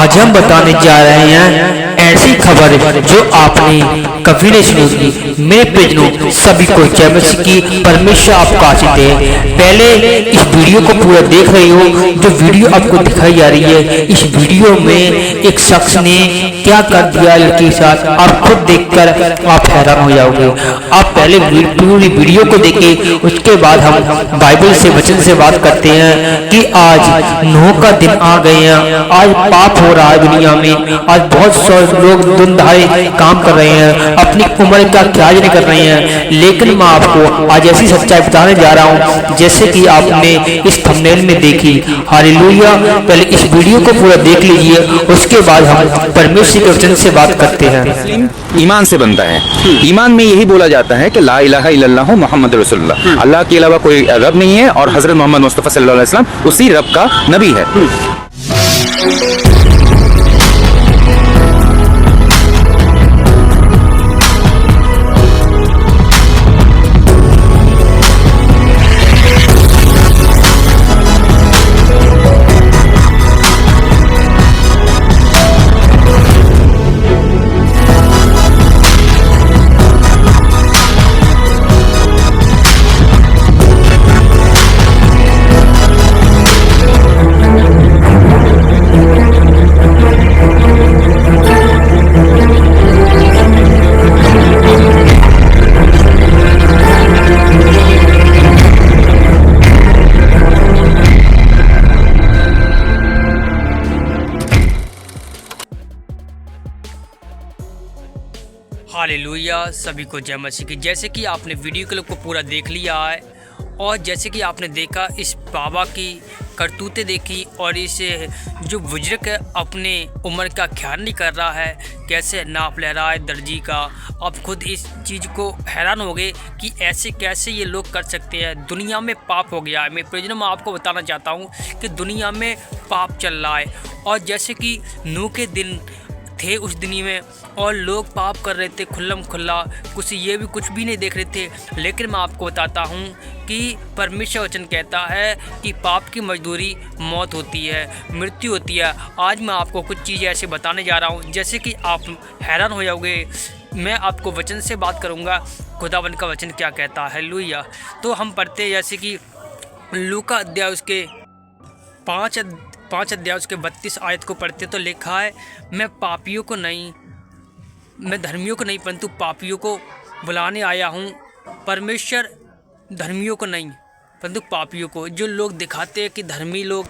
आज हम बताने जा रहे हैं ऐसी खबर जो आपने कभी नहीं सुनी होगी। मेरे प्रियजनों सभी को जय मसीह की, परमेश्वर आपका आशीष दे। पहले इस वीडियो को पूरा देख रहे हो, जो वीडियो आपको दिखाई जा रही है, इस वीडियो में एक शख्स ने क्या कर दिया लड़की के साथ, आप खुद देखकर आप हैरान हो जाओगे। आप पहले पूरी वीडियो को देखें, उसके बाद हम बाइबल से वचन से बात करते हैं कि आज नूह का दिन आ गए हैं। आज पाप हो रहा है दुनिया में। आज बहुत सारे लोग दुनियादारी काम कर रहे हैं, अपनी उम्र का ख्याल नहीं कर रहे हैं। लेकिन मैं आपको आज ऐसी सच्चाई बताने जा रहा हूँ जैसे कि आपने इस थंबनेल में देखी। हालेलुया। पहले इस वीडियो को पूरा देख लीजिए, उसके बाद हम परमेश्वर के वचन से बात करते हैं। ईमान से बनता है। ईमान में यही बोला जाता है कि ला इलाहा इल्लल्लाहु मुहम्मद रसूलुल्लाह, अल्लाह के अलावा कोई रब नहीं है और हजरत मोहम्मद मुस्तफा सल्लल्लाहु अलैहि वसल्लम उसी रब का नबी है। हालेलुया। सभी को जय मसीह की। जैसे कि आपने वीडियो क्लिप को पूरा देख लिया है और जैसे कि आपने देखा इस बाबा की करतूतें देखी और इस जो बुजुर्ग अपने उम्र का ख्याल नहीं कर रहा है, कैसे नाप ले रहा है दर्जी का। आप खुद इस चीज़ को हैरान हो गए कि ऐसे कैसे ये लोग कर सकते हैं। दुनिया में पाप हो गया है। मैं प्रियजनों में आपको बताना चाहता हूँ कि दुनिया में पाप चल रहा है। और जैसे कि नूह के दिन थे उस दुनिया में और लोग पाप कर रहे थे खुल्लम खुल्ला, कुछ भी नहीं देख रहे थे। लेकिन मैं आपको बताता हूँ कि परमेश्वर वचन कहता है कि पाप की मजदूरी मौत होती है, मृत्यु होती है। आज मैं आपको कुछ चीज़ें ऐसे बताने जा रहा हूँ जैसे कि आप हैरान हो जाओगे। मैं आपको वचन से बात करूँगा, खुदावन का वचन क्या कहता है। हालेलुया। तो हम पढ़ते जैसे कि लूका अध्याय उसके 5 अध्याय उसके 32 आयत को पढ़ते तो लिखा है, मैं धर्मियों को नहीं परंतु पापियों को बुलाने आया हूँ। परमेश्वर धर्मियों को नहीं परंतु पापियों को। जो लोग दिखाते हैं कि धर्मी लोग,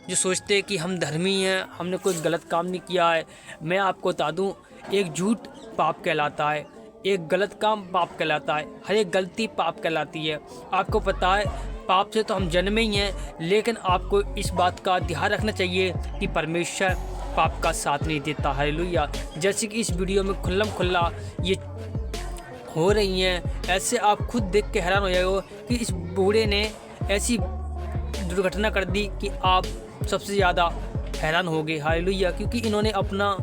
जो सोचते हैं कि हम धर्मी हैं, हमने कोई गलत काम नहीं किया है। मैं आपको बता दूँ, एक झूठ पाप कहलाता है, एक गलत काम पाप कहलाता है, हर एक गलती पाप कहलाती है। आपको पता है पाप से तो हम जन्मे ही हैं, लेकिन आपको इस बात का ध्यान रखना चाहिए कि परमेश्वर पाप का साथ नहीं देता। हालेलुया। जैसे कि इस वीडियो में खुल्लम खुल्ला ये हो रही हैं, ऐसे आप खुद देख के हैरान हो जाओगे कि इस बूढ़े ने ऐसी दुर्घटना कर दी कि आप सबसे ज़्यादा हैरान हो गए। हालेलुया। क्योंकि इन्होंने अपना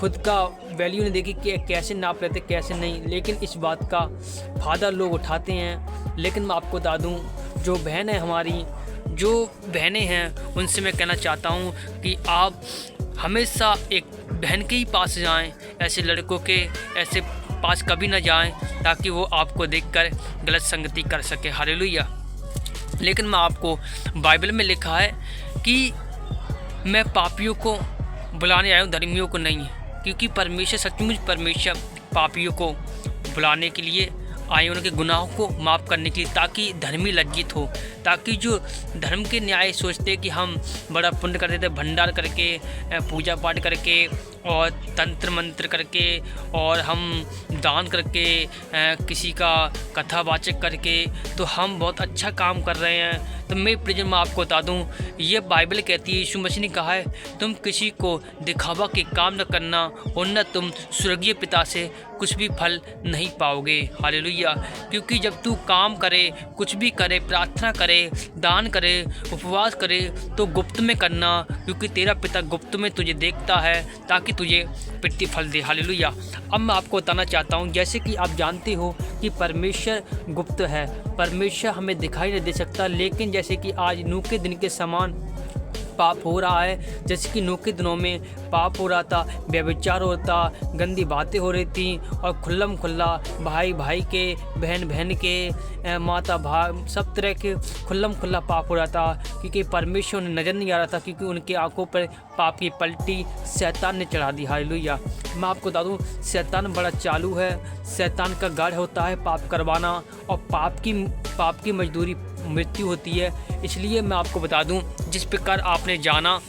खुद का वैल्यू नहीं देखी कि कैसे नाप लेते कैसे नहीं, लेकिन इस बात का फ़ायदा लोग उठाते हैं। लेकिन मैं आपको बता दूँ, जो बहन है हमारी, जो बहनें हैं, उनसे मैं कहना चाहता हूँ कि आप हमेशा एक बहन के ही पास जाएं, ऐसे लड़कों के ऐसे पास कभी ना जाएं ताकि वो आपको देखकर गलत संगति कर सके। हालेलुया। लेकिन मैं आपको बाइबल में लिखा है कि मैं पापियों को बुलाने आया हूँ, धर्मियों को नहीं। क्योंकि परमेश्वर सचमुच परमेश्वर पापियों को बुलाने के लिए आए, उनके गुनाहों को माफ़ करने के लिए, ताकि धर्मी लज्जित हो, ताकि जो धर्म के न्याय सोचते कि हम बड़ा पुण्य करते थे, भंडार करके, पूजा पाठ करके और तंत्र मंत्र करके और हम दान करके, किसी का कथावाचक करके, तो हम बहुत अच्छा काम कर रहे हैं। तो मैं प्रियजन मैं आपको बता दूं, ये बाइबल कहती है, यीशु मसीह ने कहा है, तुम किसी को दिखावा के काम न करना और न तुम स्वर्गीय पिता से कुछ भी फल नहीं पाओगे। हालेलुया। क्योंकि जब तू काम करे, कुछ भी करे, प्रार्थना करे, दान करे, उपवास करे, तो गुप्त में करना, क्योंकि तेरा पिता गुप्त में तुझे देखता है ताकि तुझे प्रतिफल दे। हालेलुया। अब मैं आपको बताना चाहता हूँ, जैसे कि आप जानते हो कि परमेश्वर गुप्त है, परमेश्वर हमें दिखाई नहीं दे सकता, लेकिन जैसे कि आज नूह के दिन के समान पाप हो रहा है। जैसे कि नूह के दिनों में पाप हो रहा था, व्यभिचार होता, गंदी बातें हो रही थी और खुल्लम खुल्ला भाई भाई के, बहन बहन के, माता भाई सब तरह के खुल्लम खुल्ला पाप हो रहा था, क्योंकि परमेश्वर उन्हें नज़र नहीं आ रहा था, क्योंकि उनकी आंखों पर पाप की पलटी शैतान ने चढ़ा दी। हालेलुया। मैं आपको बता दूँ, शैतान बड़ा चालू है। शैतान का गढ़ होता है पाप करवाना, और पाप की मजदूरी मृत्यु होती है। इसलिए मैं आपको बता दूं, जिस प्रकार आपने जाना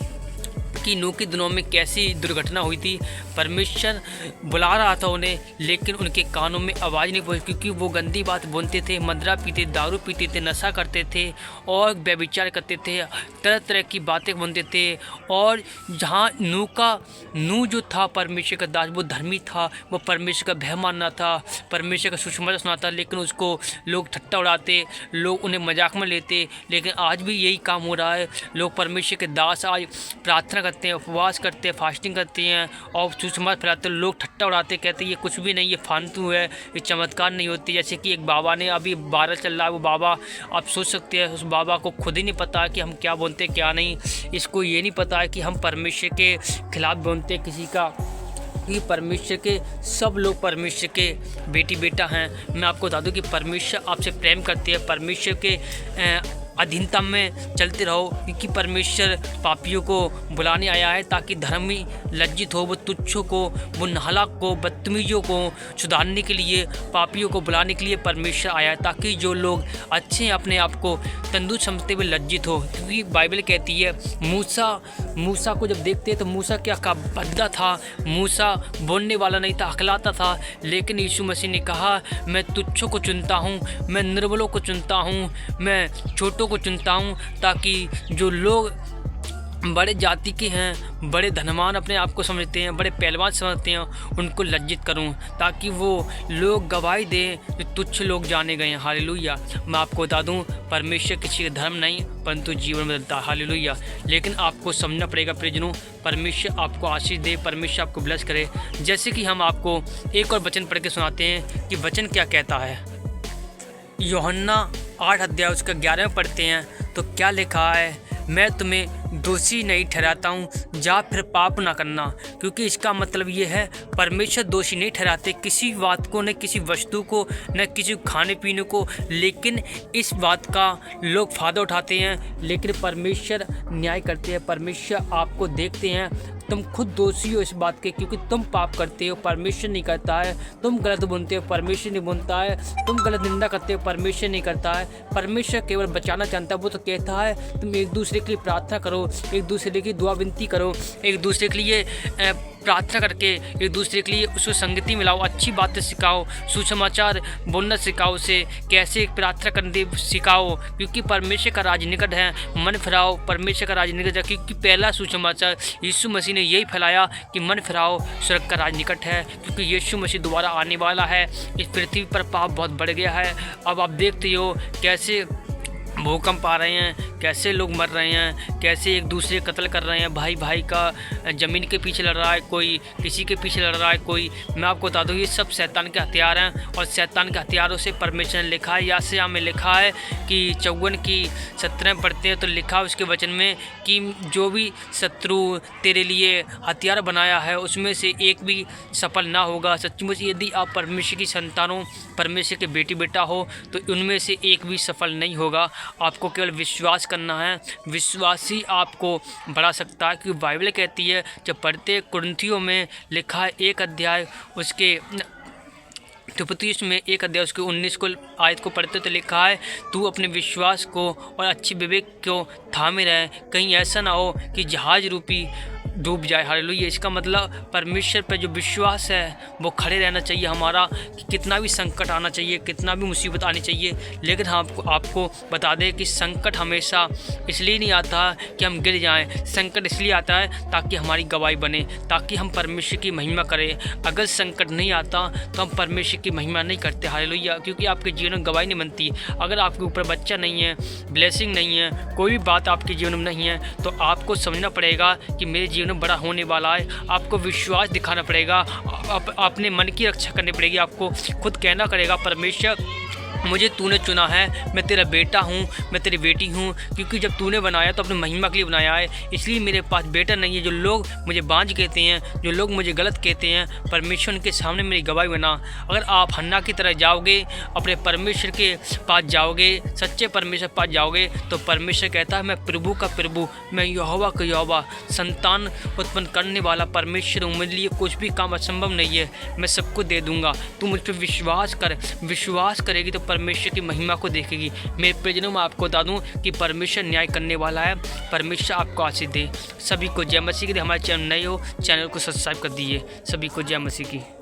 कि नूह के दिनों में कैसी दुर्घटना हुई थी, परमेश्वर बुला रहा था उन्हें, लेकिन उनके कानों में आवाज़ नहीं पहुंची, क्योंकि वो गंदी बात बोलते थे, मदरा पीते, दारू पीते थे, नशा करते थे और व्यभिचार करते थे, तरह तरह की बातें बोलते थे। और जहाँ नूह जो था परमेश्वर का दास, वो धर्मी था, वो परमेश्वर का भय मानना था, परमेश्वर का सुसमाचार सुनाता था, लेकिन उसको लोग ठट्टा उड़ाते, लोग उन्हें मजाक में लेते। लेकिन आज भी यही काम हो रहा है। लोग परमेश्वर के दास आज प्रार्थना करते हैं, उपवास करते हैं, फास्टिंग करते हैं और सुसमाचार फैलाते हैं। लोग ठट्टा उड़ाते, कहते हैं ये कुछ भी नहीं, ये फालतू है, ये चमत्कार नहीं होती। जैसे कि एक बाबा ने, अभी वायरल चल रहा है वो बाबा, आप सोच सकते हैं उस बाबा को खुद ही नहीं पता है कि हम क्या बोलते हैं क्या नहीं। इसको ये नहीं पता है कि हम परमेश्वर के खिलाफ बोलते हैं किसी का, कि परमेश्वर के सब लोग परमेश्वर के बेटी बेटा हैं। मैं आपको बता दूं कि परमेश्वर आपसे प्रेम करते हैं। परमेश्वर के अधीनता में चलते रहो, क्योंकि परमेश्वर पापियों को बुलाने आया है ताकि धर्मी लज्जित हो, वो तुच्छों को, वो नालायक को, बदतमीजों को सुधारने के लिए, पापियों को बुलाने के लिए परमेश्वर आया है, ताकि जो लोग अच्छे हैं अपने आप को तंदुरुस्त समझते हुए लज्जित हो। क्योंकि बाइबल कहती है मूसा को जब देखते हैं तो मूसा क्या का बद्दा था, मूसा बोलने वाला नहीं था, हकलाता था, लेकिन यीशु मसीह ने कहा मैं तुच्छों को चुनता हूँ, मैं निर्बलों को चुनता हूँ, मैं छोटों को चुनता हूँ, ताकि जो लोग बड़े जाति के हैं, बड़े धनवान अपने आप को समझते हैं, बड़े पहलवान समझते हैं, उनको लज्जित करूं, ताकि वो लोग गवाही दें जो तुच्छ लोग जाने गए हैं। हालेलुया। मैं आपको बता दूं, परमेश्वर किसी का धर्म नहीं परंतु जीवन बदलता है। हालेलुया। लेकिन आपको समझना पड़ेगा प्रियजनों, परमेश्वर आपको आशीष दे, परमेश्वर आपको ब्लेस करे। जैसे कि हम आपको एक और वचन पढ़ के सुनाते हैं कि वचन क्या कहता है। यूहन्ना 8 अध्याय उसका 11 में पढ़ते हैं तो क्या लिखा है, मैं तुम्हें दोषी नहीं ठहराता हूँ, जा फिर पाप ना करना। क्योंकि इसका मतलब ये है, परमेश्वर दोषी नहीं ठहराते किसी बात को, न किसी वस्तु को, न किसी खाने पीने को, लेकिन इस बात का लोग फ़ायदा उठाते हैं। लेकिन परमेश्वर न्याय करते हैं, परमेश्वर आपको देखते हैं, तुम खुद दोषी हो इस बात के, क्योंकि तुम पाप करते हो, परमेश्वर नहीं करता है, तुम गलत बोलते हो, परमेश्वर नहीं बोलता है, तुम गलत निंदा करते हो, परमेश्वर नहीं करता है। परमेश्वर केवल बचाना चाहता है। वो तो कहता है तुम एक दूसरे के लिए प्रार्थना करो, एक दूसरे की दुआ विनती करो, एक दूसरे के लिए प्रार्थना करके एक दूसरे के लिए उसको संगति मिलाओ, अच्छी बातें सिखाओ, सुसमाचार बोलना सिखाओ, उसे कैसे प्रार्थना करने सिखाओ, क्योंकि परमेश्वर का राज निकट है। मन फिराओ, परमेश्वर का राज निकट है, क्योंकि पहला सुसमाचार यीशु मसीह ने यही फैलाया कि मन फिराओ, स्वर्ग का राज निकट है, क्योंकि यीशु मसीह दोबारा आने वाला है। इस पृथ्वी पर पाप बहुत बढ़ गया है। अब आप देखते हो कैसे भूकंप आ रहे हैं, कैसे लोग मर रहे हैं, कैसे एक दूसरे कत्ल कर रहे हैं, भाई भाई का ज़मीन के पीछे लड़ रहा है, कोई किसी के पीछे लड़ रहा है कोई। मैं आपको बता दूँ ये सब शैतान के हथियार हैं, और शैतान के हथियारों से परमेश्वर ने लिखा है, याशायाह में लिखा है कि 54 की 17 पढ़ते हैं तो लिखा है उसके वचन में कि जो भी शत्रु तेरे लिए हथियार बनाया है उसमें से एक भी सफल ना होगा। सचमुच यदि आप परमेश्वर की संतान हो, परमेश्वर के बेटी बेटा हो, तो उनमें से एक भी सफल नहीं होगा। आपको केवल विश्वास करना है, विश्वास ही आपको बढ़ा सकता है। क्योंकि बाइबल कहती है, जब पढ़ते कुरिन्थियों में लिखा है 1 अध्याय उसके 33 में 1 अध्याय उसके 19 को आयत को पढ़ते तो लिखा है, तू अपने विश्वास को और अच्छे विवेक को थामे रहे, कहीं ऐसा ना हो कि जहाज रूपी डूब जाए। हालेलुया। इसका मतलब परमेश्वर पर जो विश्वास है वो खड़े रहना चाहिए हमारा, कि कितना भी संकट आना चाहिए, कितना भी मुसीबत आनी चाहिए, लेकिन हम आपको बता दें कि संकट हमेशा इसलिए नहीं आता कि हम गिर जाएं। संकट इसलिए आता है ताकि हमारी गवाही बने, ताकि हम परमेश्वर की महिमा करें। अगर संकट नहीं आता तो हम परमेश्वर की महिमा नहीं करते। हालेलुया। क्योंकि आपके जीवन में गवाही नहीं बनती। अगर आपके ऊपर बच्चा नहीं है, ब्लेसिंग नहीं है, कोई भी बात आपके जीवन में नहीं है, तो आपको समझना पड़ेगा कि मेरे जीवन में बड़ा होने वाला है। आपको विश्वास दिखाना पड़ेगा, अपने मन की रक्षा करनी पड़ेगी। आपको खुद कहना पड़ेगा, परमेश्वर मुझे तूने चुना है, मैं तेरा बेटा हूँ, मैं तेरी बेटी हूँ, क्योंकि जब तूने बनाया तो अपनी महिमा के लिए बनाया है। इसलिए मेरे पास बेटा नहीं है। जो लोग मुझे बांझ कहते हैं, जो लोग मुझे गलत कहते हैं, परमेश्वर के सामने मेरी गवाही बना। अगर आप हन्ना की तरह जाओगे, अपने परमेश्वर के पास जाओगे, सच्चे परमेश्वर के पास जाओगे, तो परमेश्वर कहता है मैं प्रभु का प्रभु, मैं यहोवा का यहोवा, संतान उत्पन्न करने वाला परमेश्वर हूँ। मेरे लिए कुछ भी काम असंभव नहीं है, मैं सबको दे दूँगा। तू मुझ पर विश्वास कर, विश्वास करेगी तो परमेश्वर की महिमा को देखेगी। मेरे प्रियजनों, मैं आपको बता दूं कि परमेश्वर न्याय करने वाला है। परमेश्वर आपको आशीष दे। सभी को जय मसीह की। हमारे चैनल नए हो, चैनल को सब्सक्राइब कर दीजिए। सभी को जय मसीह की।